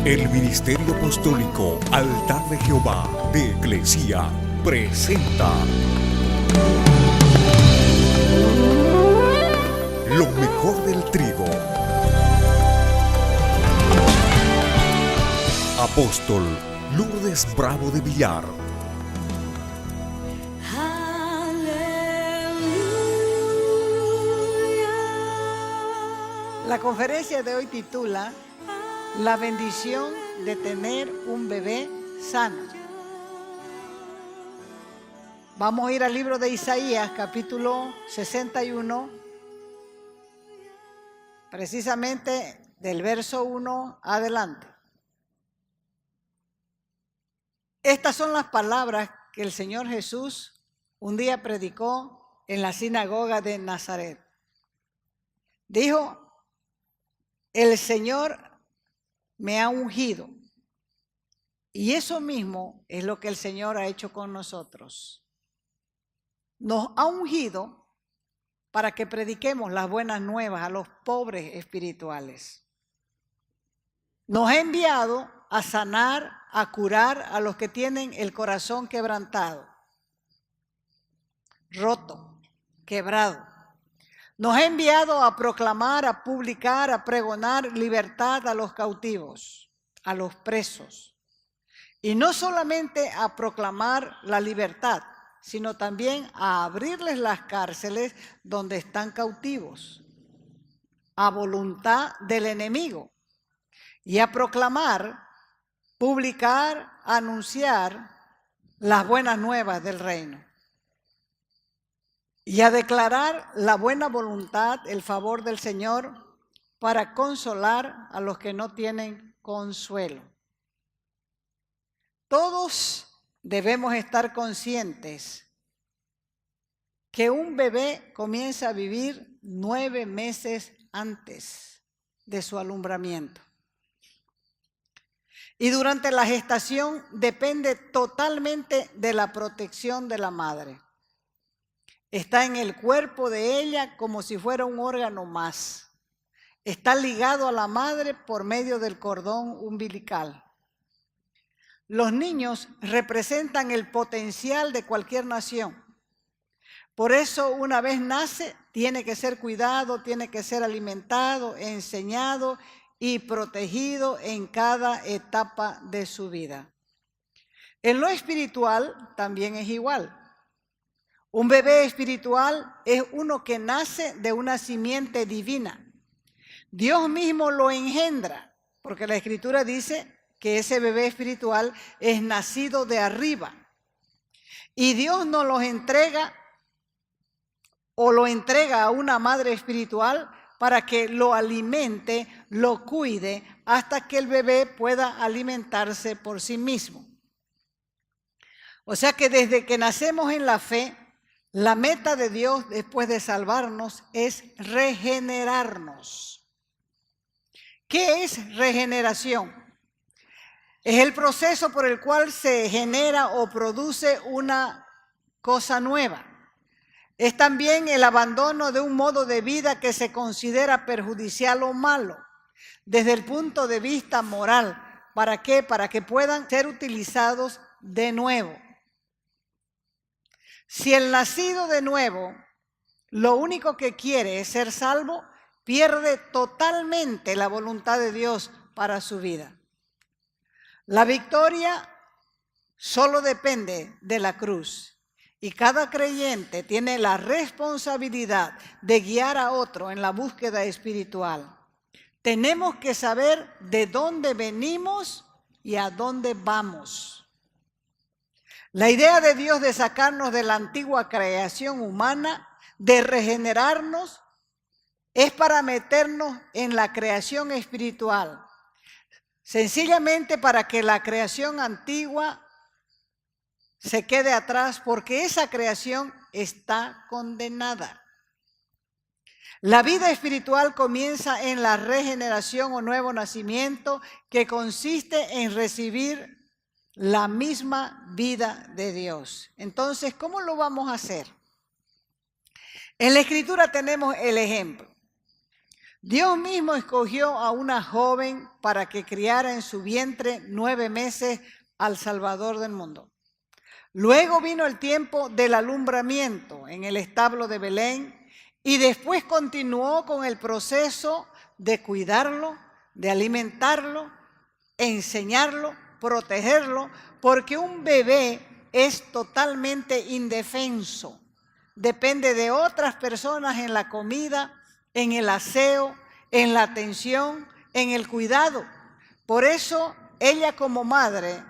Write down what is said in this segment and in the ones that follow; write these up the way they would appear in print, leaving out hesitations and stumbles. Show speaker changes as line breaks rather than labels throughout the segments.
El Ministerio Apostólico Altar de Jehová de Eclesia presenta lo mejor del trigo. Apóstol Lourdes Bravo de Villar.
La conferencia de hoy titula La bendición de tener un bebé sano. Vamos a ir al libro de Isaías, capítulo 61, precisamente del verso 1 adelante. Estas son las palabras que el Señor Jesús un día predicó en la sinagoga de Nazaret. Dijo: el Señor me ha ungido. Y eso mismo es lo que el Señor ha hecho con nosotros. Nos ha ungido para que prediquemos las buenas nuevas a los pobres espirituales. Nos ha enviado a sanar, a curar a los que tienen el corazón quebrantado, roto, quebrado. Nos ha enviado a proclamar, a publicar, a pregonar libertad a los cautivos, a los presos. Y no solamente a proclamar la libertad, sino también a abrirles las cárceles donde están cautivos, a voluntad del enemigo. Y a proclamar, publicar, anunciar las buenas nuevas del reino. Y a declarar la buena voluntad, el favor del Señor, para consolar a los que no tienen consuelo. Todos debemos estar conscientes que un bebé comienza a vivir 9 meses antes de su alumbramiento. Y durante la gestación depende totalmente de la protección de la madre. Está en el cuerpo de ella como si fuera un órgano más. Está ligado a la madre por medio del cordón umbilical. Los niños representan el potencial de cualquier nación. Por eso, una vez nace, tiene que ser cuidado, tiene que ser alimentado, enseñado y protegido en cada etapa de su vida. En lo espiritual también es igual. Un bebé espiritual es uno que nace de una simiente divina. Dios mismo lo engendra, porque la Escritura dice que ese bebé espiritual es nacido de arriba. Y Dios nos los entrega o lo entrega a una madre espiritual para que lo alimente, lo cuide, hasta que el bebé pueda alimentarse por sí mismo. O sea que desde que nacemos en la fe, la meta de Dios después de salvarnos es regenerarnos. ¿Qué es regeneración? Es el proceso por el cual se genera o produce una cosa nueva. Es también el abandono de un modo de vida que se considera perjudicial o malo desde el punto de vista moral. ¿Para qué? Para que puedan ser utilizados de nuevo. Si el nacido de nuevo lo único que quiere es ser salvo, pierde totalmente la voluntad de Dios para su vida. La victoria solo depende de la cruz y cada creyente tiene la responsabilidad de guiar a otro en la búsqueda espiritual. Tenemos que saber de dónde venimos y a dónde vamos. La idea de Dios de sacarnos de la antigua creación humana, de regenerarnos, es para meternos en la creación espiritual. Sencillamente para que la creación antigua se quede atrás, porque esa creación está condenada. La vida espiritual comienza en la regeneración o nuevo nacimiento, que consiste en recibir la misma vida de Dios. Entonces, ¿cómo lo vamos a hacer? En la Escritura tenemos el ejemplo. Dios mismo escogió a una joven para que criara en su vientre 9 meses al Salvador del mundo. Luego vino el tiempo del alumbramiento en el establo de Belén y después continuó con el proceso de cuidarlo, de alimentarlo, enseñarlo, protegerlo, porque un bebé es totalmente indefenso. Depende de otras personas en la comida, en el aseo, en la atención, en el cuidado. Por eso ella como madre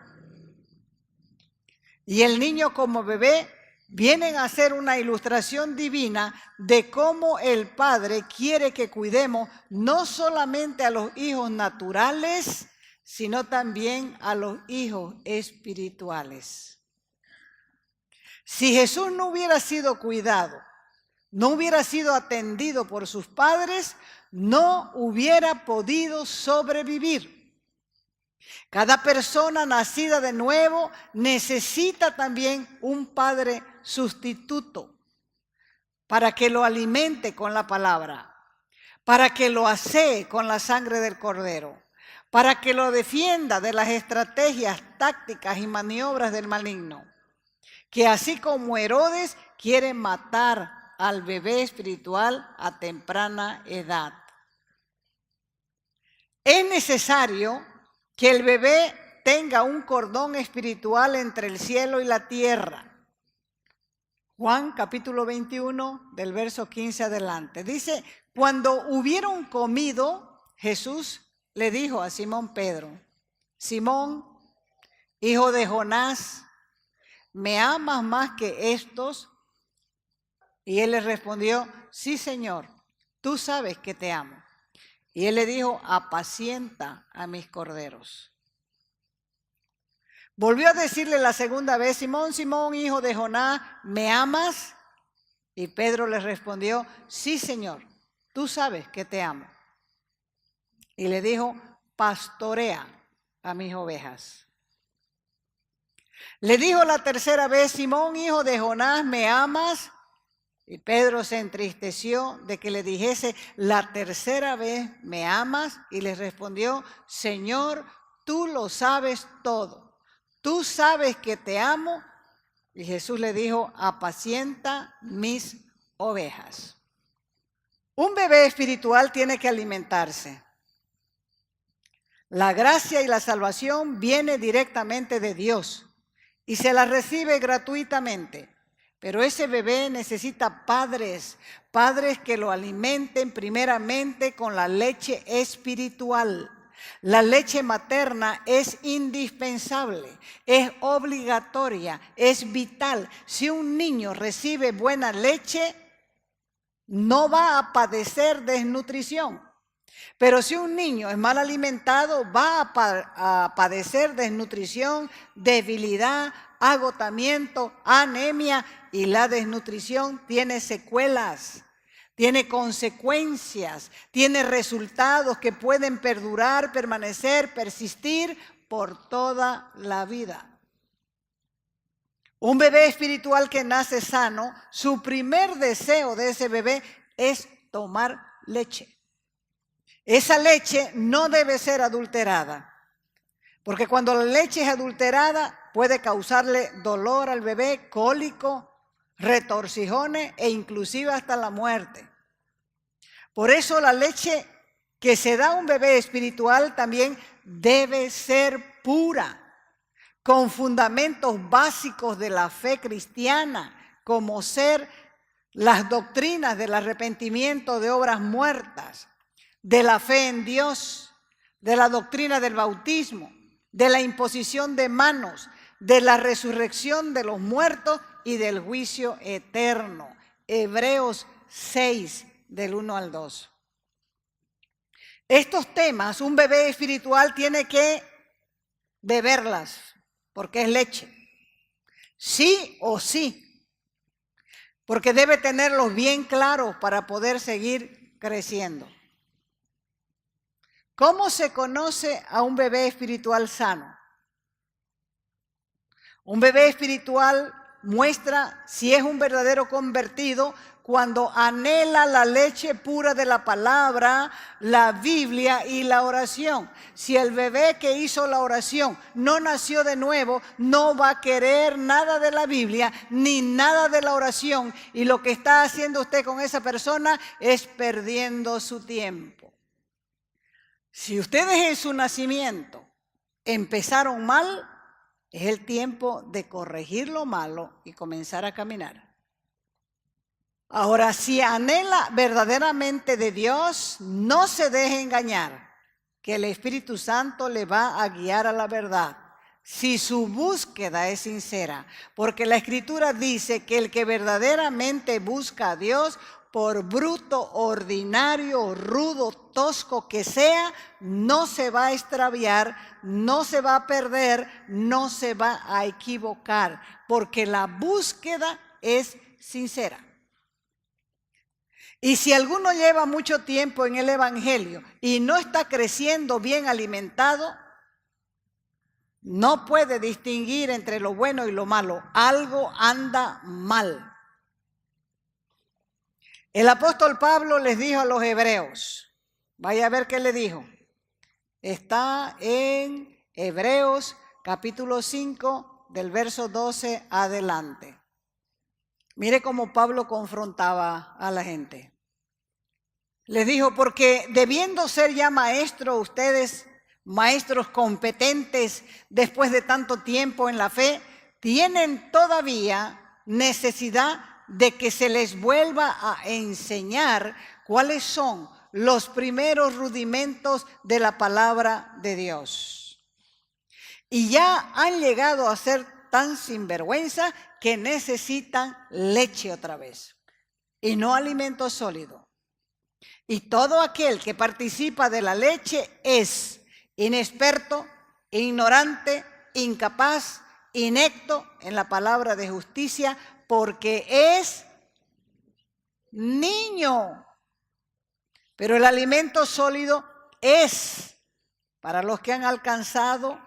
y el niño como bebé vienen a ser una ilustración divina de cómo el Padre quiere que cuidemos no solamente a los hijos naturales, sino también a los hijos espirituales. Si Jesús no hubiera sido cuidado, no hubiera sido atendido por sus padres, no hubiera podido sobrevivir. Cada persona nacida de nuevo necesita también un padre sustituto para que lo alimente con la palabra, para que lo asee con la sangre del Cordero, para que lo defienda de las estrategias, tácticas y maniobras del maligno, que así como Herodes quiere matar al bebé espiritual a temprana edad. Es necesario que el bebé tenga un cordón espiritual entre el cielo y la tierra. Juan capítulo 21 del verso 15 adelante. Dice, cuando hubieron comido, Jesús le dijo a Simón Pedro, Simón, hijo de Jonás, ¿me amas más que estos? Y él le respondió, sí, Señor, tú sabes que te amo. Y él le dijo, apacienta a mis corderos. Volvió a decirle la segunda vez, Simón, Simón, hijo de Jonás, ¿me amas? Y Pedro le respondió, sí, Señor, tú sabes que te amo. Y le dijo, pastorea a mis ovejas. Le dijo la tercera vez, Simón, hijo de Jonás, ¿me amas? Y Pedro se entristeció de que le dijese la tercera vez, ¿me amas? Y le respondió, Señor, tú lo sabes todo. Tú sabes que te amo. Y Jesús le dijo, apacienta mis ovejas. Un bebé espiritual tiene que alimentarse. La gracia y la salvación viene directamente de Dios y se la recibe gratuitamente. Pero ese bebé necesita padres que lo alimenten primeramente con la leche espiritual. La leche materna es indispensable, es obligatoria, es vital. Si un niño recibe buena leche, no va a padecer desnutrición. Pero si un niño es mal alimentado, va a padecer desnutrición, debilidad, agotamiento, anemia, y la desnutrición tiene secuelas, tiene consecuencias, tiene resultados que pueden perdurar, permanecer, persistir por toda la vida. Un bebé espiritual que nace sano, su primer deseo de ese bebé es tomar leche. Esa leche no debe ser adulterada, porque cuando la leche es adulterada puede causarle dolor al bebé, cólico, retorcijones e inclusive hasta la muerte. Por eso la leche que se da a un bebé espiritual también debe ser pura, con fundamentos básicos de la fe cristiana, como ser las doctrinas del arrepentimiento de obras muertas, de la fe en Dios, de la doctrina del bautismo, de la imposición de manos, de la resurrección de los muertos y del juicio eterno. Hebreos 6, del 1 al 2. Estos temas, un bebé espiritual tiene que beberlas, porque es leche. Sí o sí, porque debe tenerlos bien claros para poder seguir creciendo. ¿Cómo se conoce a un bebé espiritual sano? Un bebé espiritual muestra si es un verdadero convertido cuando anhela la leche pura de la palabra, la Biblia y la oración. Si el bebé que hizo la oración no nació de nuevo, no va a querer nada de la Biblia ni nada de la oración. Y lo que está haciendo usted con esa persona es perdiendo su tiempo. Si ustedes en su nacimiento empezaron mal, es el tiempo de corregir lo malo y comenzar a caminar. Ahora, si anhela verdaderamente de Dios, no se deje engañar, que el Espíritu Santo le va a guiar a la verdad, si su búsqueda es sincera. Porque la Escritura dice que el que verdaderamente busca a Dios, por bruto, ordinario, rudo, tosco que sea, no se va a extraviar, no se va a perder, no se va a equivocar, porque la búsqueda es sincera. Y si alguno lleva mucho tiempo en el Evangelio y no está creciendo bien alimentado, no puede distinguir entre lo bueno y lo malo. Algo anda mal. El apóstol Pablo les dijo a los hebreos, vaya a ver qué le dijo. Está en Hebreos capítulo 5 del verso 12 adelante. Mire cómo Pablo confrontaba a la gente. Les dijo, porque debiendo ser ya maestros ustedes, maestros competentes después de tanto tiempo en la fe, tienen todavía necesidad de que se les vuelva a enseñar cuáles son los primeros rudimentos de la palabra de Dios. Y ya han llegado a ser tan sinvergüenza que necesitan leche otra vez y no alimento sólido. Y todo aquel que participa de la leche es inexperto, ignorante, incapaz, inepto en la palabra de justicia, porque es niño. Pero el alimento sólido es para los que han alcanzado,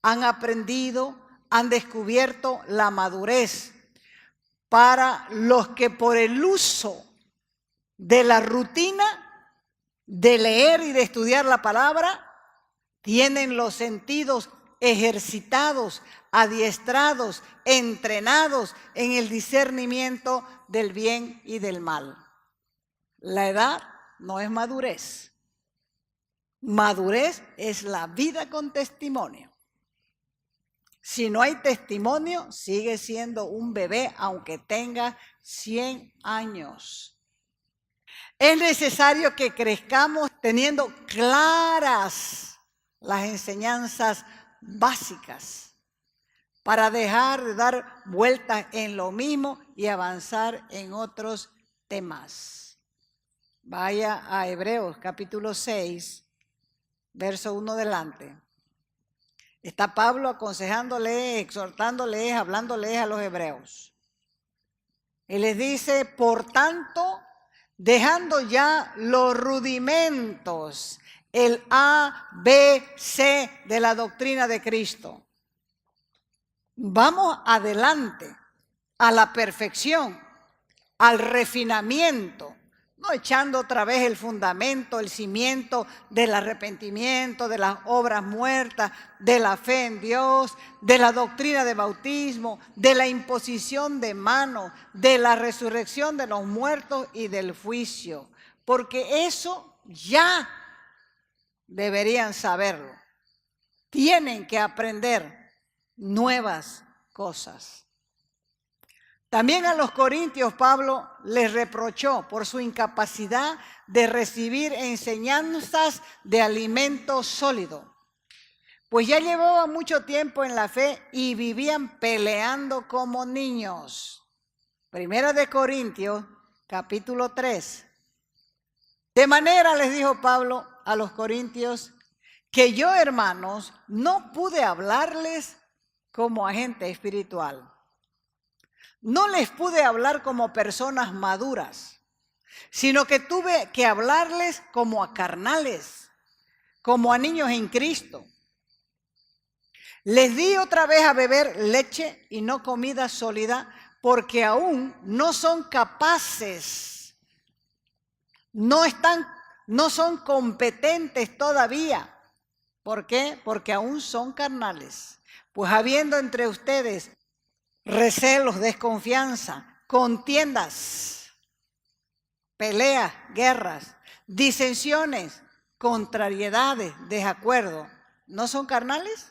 han aprendido, han descubierto la madurez, para los que por el uso de la rutina de leer y de estudiar la palabra tienen los sentidos ejercitados, adiestrados, entrenados en el discernimiento del bien y del mal. La edad no es madurez. Madurez es la vida con testimonio. Si no hay testimonio, sigue siendo un bebé aunque tenga 100 años. Es necesario que crezcamos teniendo claras las enseñanzas básicas para dejar de dar vueltas en lo mismo y avanzar en otros temas. Vaya a Hebreos capítulo 6, verso 1 adelante. Está Pablo aconsejándole, exhortándole, hablándoles a los hebreos. Y les dice, por tanto, dejando ya los rudimentos, el A, B, C de la doctrina de Cristo, vamos adelante a la perfección, al refinamiento, no echando otra vez el fundamento, el cimiento del arrepentimiento, de las obras muertas, de la fe en Dios, de la doctrina de bautismo, de la imposición de manos, de la resurrección de los muertos y del juicio. Porque eso ya deberían saberlo. Tienen que aprender nuevas cosas. También a los corintios Pablo les reprochó por su incapacidad de recibir enseñanzas de alimento sólido, pues ya llevaba mucho tiempo en la fe y vivían peleando como niños. Primera de Corintios, capítulo 3. De manera, les dijo Pablo a los corintios, que yo, hermanos, no pude hablarles como agente espiritual. No les pude hablar como personas maduras, sino que tuve que hablarles como a carnales, como a niños en Cristo. Les di otra vez a beber leche y no comida sólida, porque aún no son capaces, no son competentes todavía. ¿Por qué? Porque aún son carnales. Pues habiendo entre ustedes recelos, desconfianza, contiendas, peleas, guerras, disensiones, contrariedades, desacuerdo, ¿no son carnales?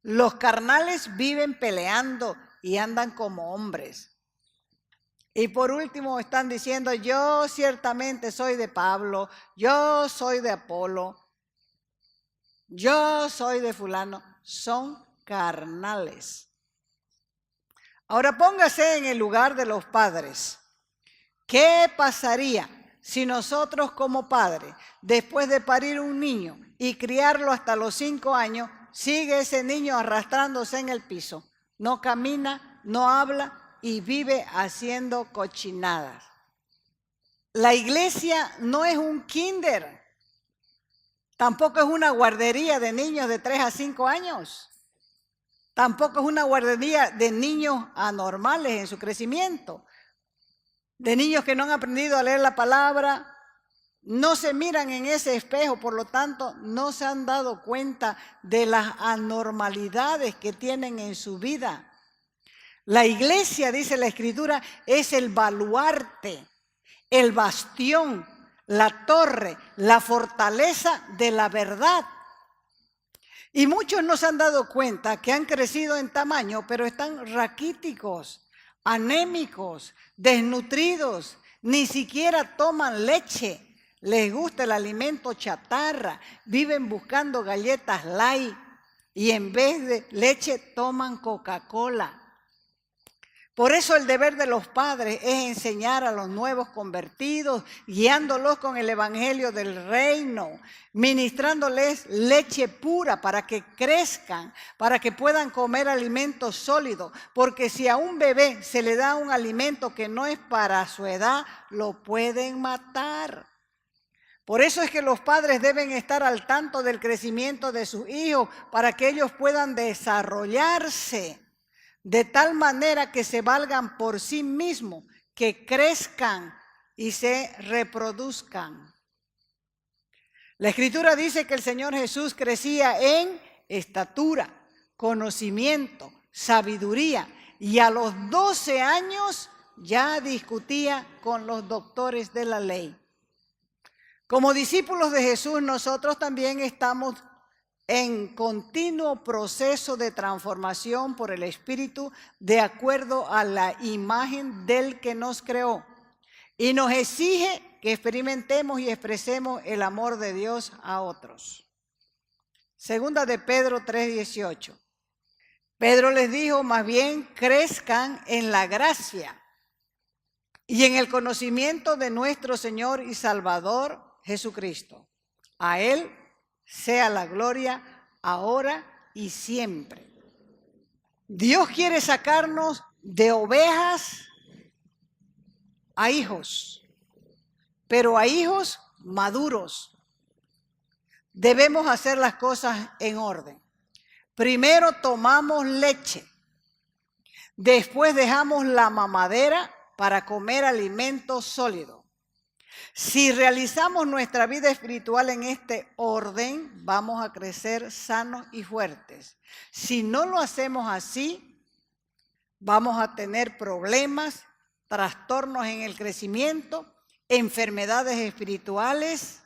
Los carnales viven peleando y andan como hombres. Y por último están diciendo, yo ciertamente soy de Pablo, yo soy de Apolo, yo soy de fulano. Son carnales. Ahora póngase en el lugar de los padres. ¿Qué pasaría si nosotros como padres, después de parir un niño y criarlo hasta los 5 años, sigue ese niño arrastrándose en el piso? No camina, no habla y vive haciendo cochinadas. La iglesia no es un kinder, tampoco es una guardería de niños de 3 a 5 años. Tampoco es una guardería de niños anormales en su crecimiento, de niños que no han aprendido a leer la palabra, no se miran en ese espejo, por lo tanto no se han dado cuenta de las anormalidades que tienen en su vida. La iglesia, dice la Escritura, es el baluarte, el bastión, la torre, la fortaleza de la verdad. Y muchos no se han dado cuenta que han crecido en tamaño, pero están raquíticos, anémicos, desnutridos, ni siquiera toman leche, les gusta el alimento chatarra, viven buscando galletas light y en vez de leche toman Coca-Cola. Por eso el deber de los padres es enseñar a los nuevos convertidos, guiándolos con el evangelio del reino, ministrándoles leche pura para que crezcan, para que puedan comer alimentos sólidos. Porque si a un bebé se le da un alimento que no es para su edad, lo pueden matar. Por eso es que los padres deben estar al tanto del crecimiento de sus hijos para que ellos puedan desarrollarse de tal manera que se valgan por sí mismos, que crezcan y se reproduzcan. La Escritura dice que el Señor Jesús crecía en estatura, conocimiento, sabiduría, y a los 12 años ya discutía con los doctores de la ley. Como discípulos de Jesús, nosotros también estamos en continuo proceso de transformación por el Espíritu de acuerdo a la imagen del que nos creó. Y nos exige que experimentemos y expresemos el amor de Dios a otros. Segunda de Pedro 3:18. Pedro les dijo, más bien crezcan en la gracia y en el conocimiento de nuestro Señor y Salvador Jesucristo. A Él sea la gloria ahora y siempre. Dios quiere sacarnos de ovejas a hijos, pero a hijos maduros. Debemos hacer las cosas en orden. Primero tomamos leche, después dejamos la mamadera para comer alimento sólido. Si realizamos nuestra vida espiritual en este orden, vamos a crecer sanos y fuertes. Si no lo hacemos así, vamos a tener problemas, trastornos en el crecimiento, enfermedades espirituales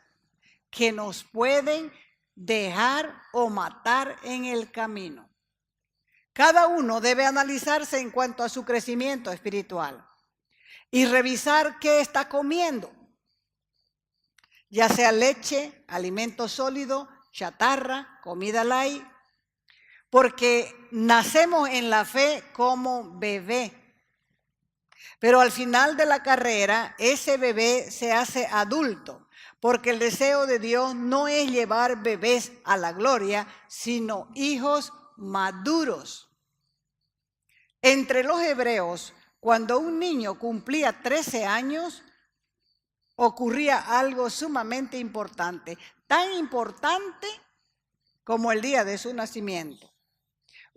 que nos pueden dejar o matar en el camino. Cada uno debe analizarse en cuanto a su crecimiento espiritual y revisar qué está comiendo. Ya sea leche, alimento sólido, chatarra, comida light, porque nacemos en la fe como bebé. Pero al final de la carrera, ese bebé se hace adulto, porque el deseo de Dios no es llevar bebés a la gloria, sino hijos maduros. Entre los hebreos, cuando un niño cumplía 13 años, ocurría algo sumamente importante, tan importante como el día de su nacimiento.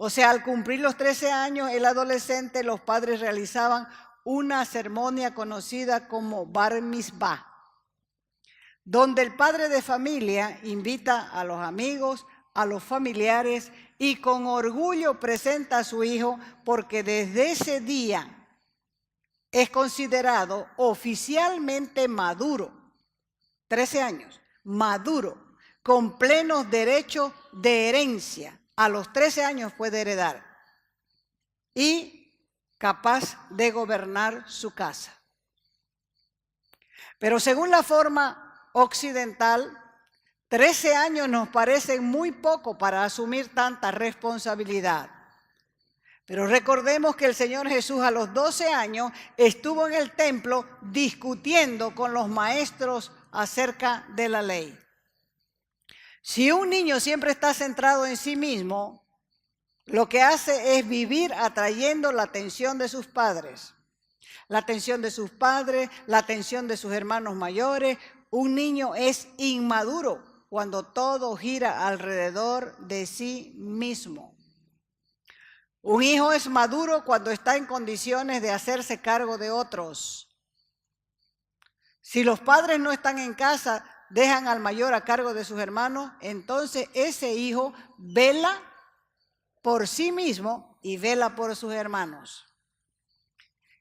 O sea, al cumplir los 13 años, el adolescente, los padres realizaban una ceremonia conocida como Bar Mitzvah, donde el padre de familia invita a los amigos, a los familiares y con orgullo presenta a su hijo, porque desde ese día es considerado oficialmente maduro, 13 años, maduro, con plenos derechos de herencia. A los 13 años puede heredar y capaz de gobernar su casa. Pero según la forma occidental, 13 años nos parecen muy poco para asumir tanta responsabilidad. Pero recordemos que el Señor Jesús a los 12 años estuvo en el templo discutiendo con los maestros acerca de la ley. Si un niño siempre está centrado en sí mismo, lo que hace es vivir atrayendo la atención de sus padres. La atención de sus padres, la atención de sus hermanos mayores. Un niño es inmaduro cuando todo gira alrededor de sí mismo. Un hijo es maduro cuando está en condiciones de hacerse cargo de otros. Si los padres no están en casa, dejan al mayor a cargo de sus hermanos, entonces ese hijo vela por sí mismo y vela por sus hermanos.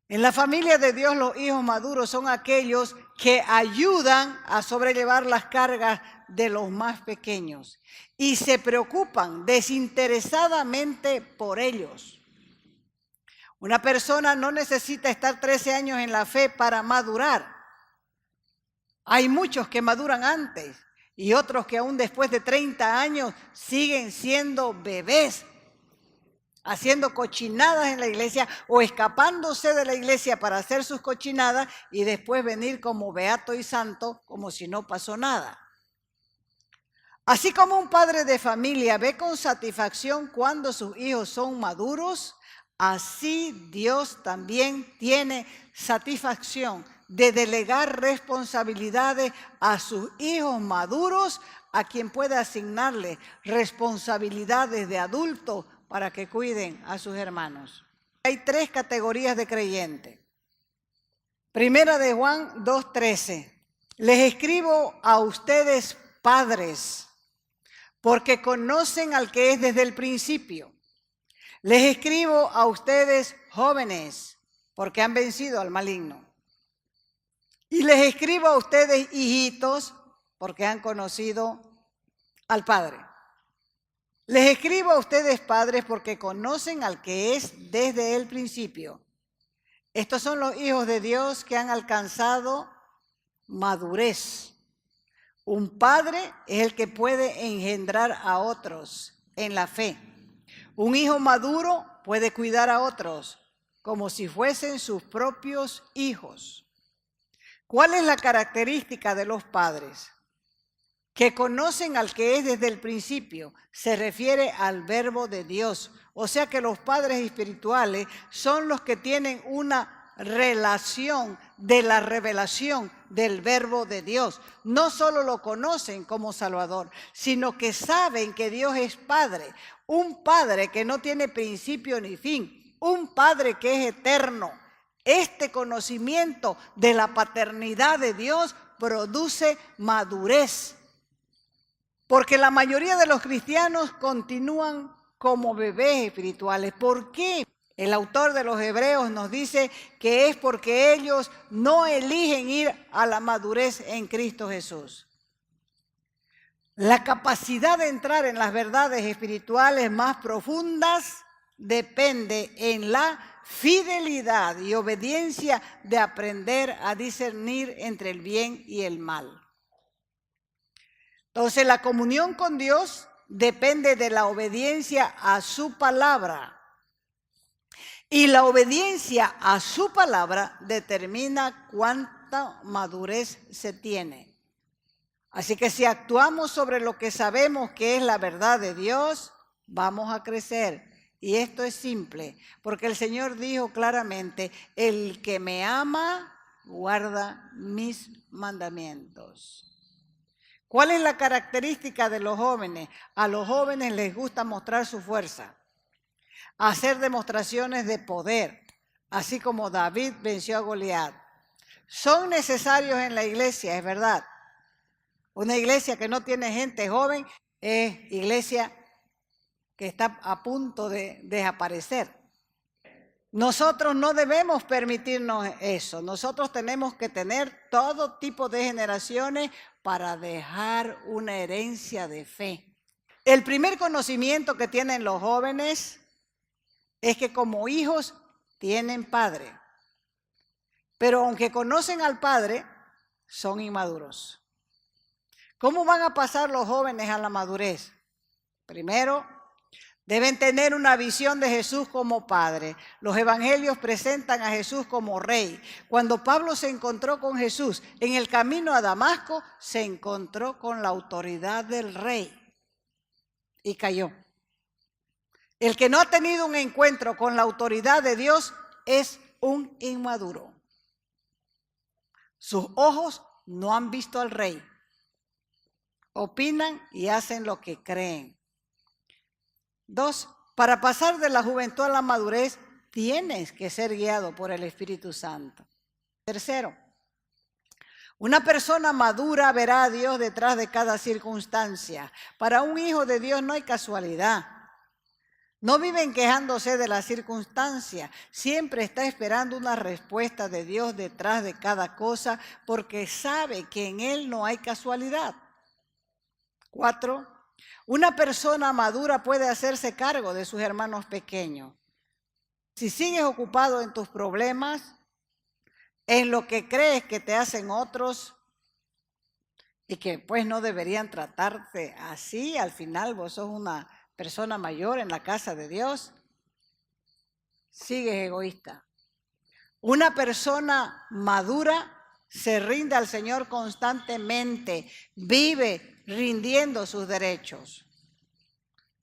En la familia de Dios, los hijos maduros son aquellos que ayudan a sobrellevar las cargas de los más pequeños y se preocupan desinteresadamente por ellos. Una persona no necesita estar 13 años en la fe para madurar. Hay muchos que maduran antes y otros que aún después de 30 años siguen siendo bebés, haciendo cochinadas en la iglesia o escapándose de la iglesia para hacer sus cochinadas y después venir como beato y santo como si no pasó nada. Así como un padre de familia ve con satisfacción cuando sus hijos son maduros, así Dios también tiene satisfacción de delegar responsabilidades a sus hijos maduros, a quien puede asignarle responsabilidades de adultos para que cuiden a sus hermanos. Hay 3 categorías de creyentes. Primera de Juan 2:13. Les escribo a ustedes padres, porque conocen al que es desde el principio. Les escribo a ustedes jóvenes, porque han vencido al maligno. Y les escribo a ustedes hijitos, porque han conocido al Padre. Les escribo a ustedes padres, porque conocen al que es desde el principio. Estos son los hijos de Dios que han alcanzado madurez. Un padre es el que puede engendrar a otros en la fe. Un hijo maduro puede cuidar a otros como si fuesen sus propios hijos. ¿Cuál es la característica de los padres? Que conocen al que es desde el principio. Se refiere al verbo de Dios. O sea que los padres espirituales son los que tienen una relación de la revelación del verbo de Dios. No solo lo conocen como Salvador, sino que saben que Dios es Padre. Un Padre que no tiene principio ni fin. Un Padre que es eterno. Este conocimiento de la paternidad de Dios produce madurez. Porque la mayoría de los cristianos continúan como bebés espirituales. ¿Por qué? El autor de los Hebreos nos dice que es porque ellos no eligen ir a la madurez en Cristo Jesús. La capacidad de entrar en las verdades espirituales más profundas depende en la fidelidad y obediencia de aprender a discernir entre el bien y el mal. Entonces, la comunión con Dios depende de la obediencia a su palabra. Y la obediencia a su palabra determina cuánta madurez se tiene. Así que si actuamos sobre lo que sabemos que es la verdad de Dios, vamos a crecer. Y esto es simple, porque el Señor dijo claramente, el que me ama, guarda mis mandamientos. ¿Cuál es la característica de los jóvenes? A los jóvenes les gusta mostrar su fuerza. a hacer demostraciones de poder, así como David venció a Goliat. Son necesarios en la iglesia, es verdad. Una iglesia que no tiene gente joven es iglesia que está a punto de desaparecer. Nosotros no debemos permitirnos eso. Nosotros tenemos que tener todo tipo de generaciones para dejar una herencia de fe. El primer conocimiento que tienen los jóvenes es que como hijos tienen padre. Pero aunque conocen al padre, son inmaduros. ¿Cómo van a pasar los jóvenes a la madurez? Primero, deben tener una visión de Jesús como Padre. Los evangelios presentan a Jesús como Rey. Cuando Pablo se encontró con Jesús en el camino a Damasco, se encontró con la autoridad del Rey y cayó. El que no ha tenido un encuentro con la autoridad de Dios es un inmaduro. Sus ojos no han visto al Rey. Opinan y hacen lo que creen. 2, para pasar de la juventud a la madurez, tienes que ser guiado por el Espíritu Santo. 3, una persona madura verá a Dios detrás de cada circunstancia. Para un hijo de Dios no hay casualidad. No viven quejándose de las circunstancias. Siempre está esperando una respuesta de Dios detrás de cada cosa porque sabe que en Él no hay casualidad. 4, una persona madura puede hacerse cargo de sus hermanos pequeños. Si sigues ocupado en tus problemas, en lo que crees que te hacen otros y que pues no deberían tratarte así, al final vos sos una persona mayor en la casa de Dios, sigues egoísta. Una persona madura se rinde al Señor constantemente, vive rindiendo sus derechos.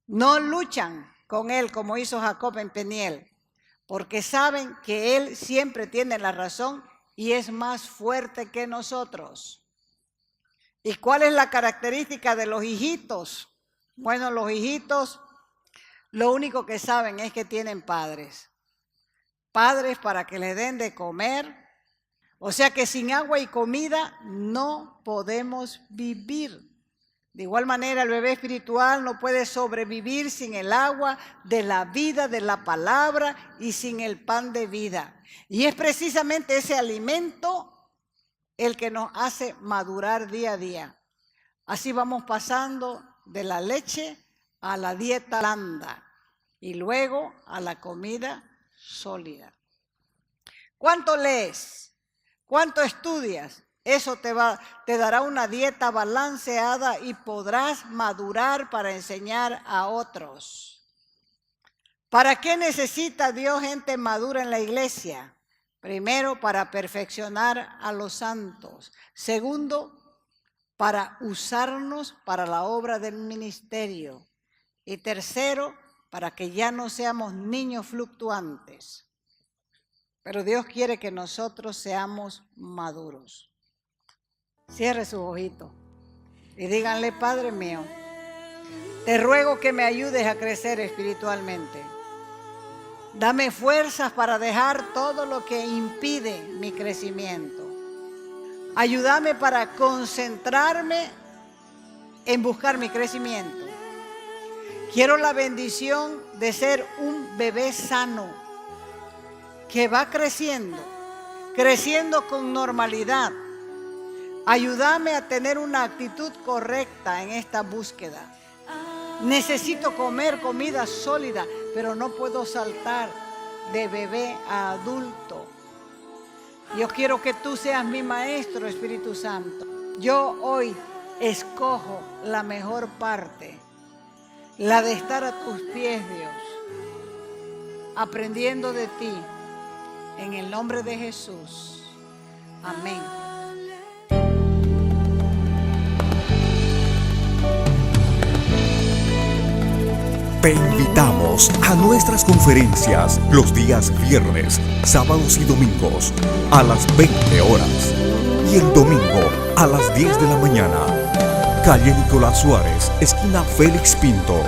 No luchan con Él como hizo Jacob en Peniel, porque saben que Él siempre tiene la razón y es más fuerte que nosotros. ¿Y cuál es la característica de los hijitos? Bueno, los hijitos lo único que saben es que tienen padres. Padres para que les den de comer. O sea que sin agua y comida no podemos vivir. De igual manera, el bebé espiritual no puede sobrevivir sin el agua de la vida, de la palabra y sin el pan de vida. Y es precisamente ese alimento el que nos hace madurar día a día. Así vamos pasando de la leche a la dieta blanda y luego a la comida sólida. ¿Cuánto lees? ¿Cuánto estudias? Eso te dará una dieta balanceada y podrás madurar para enseñar a otros. ¿Para qué necesita Dios gente madura en la iglesia? Primero, para perfeccionar a los santos. Segundo, para usarnos para la obra del ministerio. Y tercero, para que ya no seamos niños fluctuantes. Pero Dios quiere que nosotros seamos maduros. Cierre sus ojitos y díganle: Padre mío, te ruego que me ayudes a crecer espiritualmente. Dame fuerzas para dejar todo lo que impide mi crecimiento. Ayúdame para concentrarme en buscar mi crecimiento. Quiero la bendición de ser un bebé sano que va creciendo con normalidad. Ayúdame a tener una actitud correcta en esta búsqueda. Necesito comer comida sólida, pero no puedo saltar de bebé a adulto. Yo quiero que tú seas mi maestro, Espíritu Santo. Yo hoy escojo la mejor parte, la de estar a tus pies, Dios, aprendiendo de ti, en el nombre de Jesús. Amén.
Te invitamos a nuestras conferencias los días viernes, sábados y domingos a las 20 horas y el domingo a las 10 de la mañana. Calle Nicolás Suárez, esquina Félix Pinto,